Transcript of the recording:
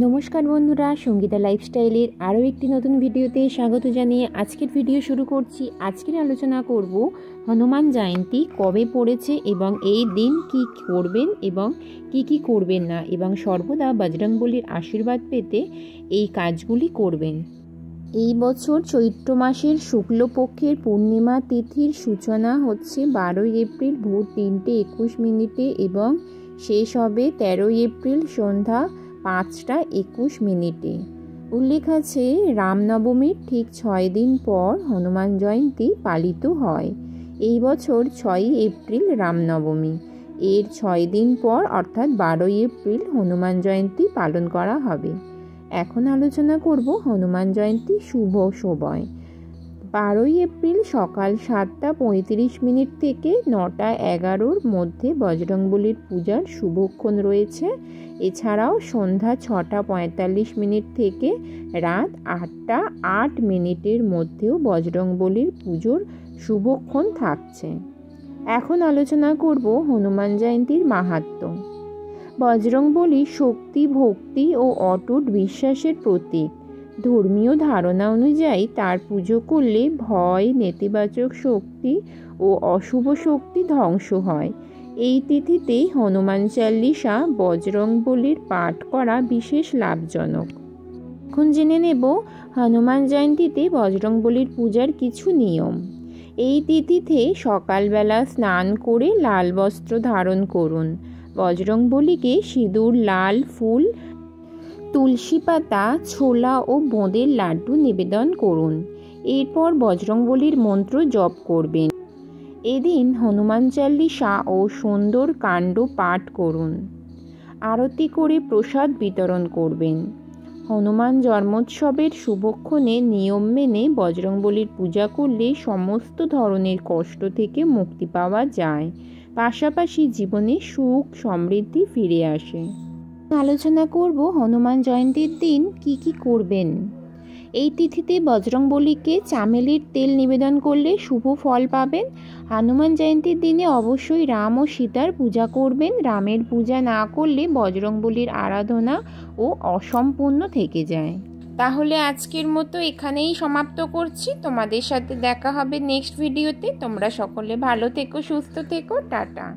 নমস্কার বন্ধুরা, সঙ্গীতা লাইফস্টাইলের আরও একটি নতুন ভিডিওতে স্বাগত জানিয়ে আজকের ভিডিও শুরু করছি। আজকের আলোচনা করব হনুমান জয়ন্তী কবে পড়েছে এবং এই দিন কি করবেন এবং কি করবেন না, এবং সর্বদা বজরংবলীর আশীর্বাদ পেতে এই কাজগুলি করবেন। এই বছর চৈত্র মাসের শুক্লপক্ষের পূর্ণিমা তিথির সূচনা হচ্ছে 12 এপ্রিল ভোর 3:21 এবং শেষ হবে 13 এপ্রিল সন্ধ্যা 5:21। উল্লেখ আছে, রামনবমীর ঠিক 6 দিন পর হনুমান জয়ন্তী পালিত হয়। এই বছর 6 এপ্রিল রামনবমী, এর 6 দিন পর অর্থাৎ 12 এপ্রিল হনুমান জয়ন্তী পালন করা হবে। এখন আলোচনা করব হনুমান জয়ন্তী শুভ সময়। 12 এপ্রিল সকাল 7:35 থেকে 9:11 মধ্যে বজরংবলীর পূজার শুভক্ষণ রয়েছে। এছাড়াও সন্ধ্যা 6:45 থেকে রাত 8:08 মধ্যেও বজরংবলীর পুজোর শুভক্ষণ থাকছে। এখন আলোচনা করব হনুমান জয়ন্তীর মাহাত্ম্য। বজরংবলী শক্তি, ভক্তি ও অটুট বিশ্বাসের প্রতীক। ধর্মীয় ধারণা অনুযায়ী তার পুজো করলে ভয়, নেতিবাচক শক্তি ও অশুভ শক্তি ধ্বংস হয়। এই তিথিতেই হনুমান চালিসা বজরংবলীর পাঠ করা বিশেষ লাভজনক। এখন জেনে নেব হনুমান জয়ন্তীতে বজরংবলীর পূজার কিছু নিয়ম। এই তিথিতে সকালবেলা স্নান করে লাল বস্ত্র ধারণ করুন। বজরংবলীকে সিঁদুর, লাল ফুল, তুলসী পাতা, ছোলা ও বোঁদের লাড্ডু নিবেদন করুন। এরপর বজরংবলীর মন্ত্র জপ করবেন। এদিন হনুমান চালিসা ও সুন্দর কাণ্ড পাঠ করুন। আরতি করে প্রসাদ বিতরণ করবেন। হনুমান জন্মোৎসবের শুভক্ষণে নিয়ম মেনে বজরংবলীর পূজা করলে সমস্ত ধরনের কষ্ট থেকে মুক্তি পাওয়া যায়, পাশাপাশি জীবনে সুখ সমৃদ্ধি ফিরে আসে। আলোচনা করব হনুমান জয়ন্তীর দিন কি করবেন। এই তিথিতে বজরংবলীকে চামেলির তেল নিবেদন করলে শুভ ফল পাবেন। হনুমান জয়ন্তীর দিনে অবশ্যই রাম ও সীতার পূজা করবেন। রামের পূজা না করলে বজরংবলীর আরাধনা ও অসম্পূর্ণ থেকে যায়। তাহলে আজকের মতো এখানেই সমাপ্ত করছি। তোমাদের সাথে দেখা হবে নেক্সট ভিডিওতে। তোমরা সকলে ভালো থেকো, সুস্থ থেকো, টাটা।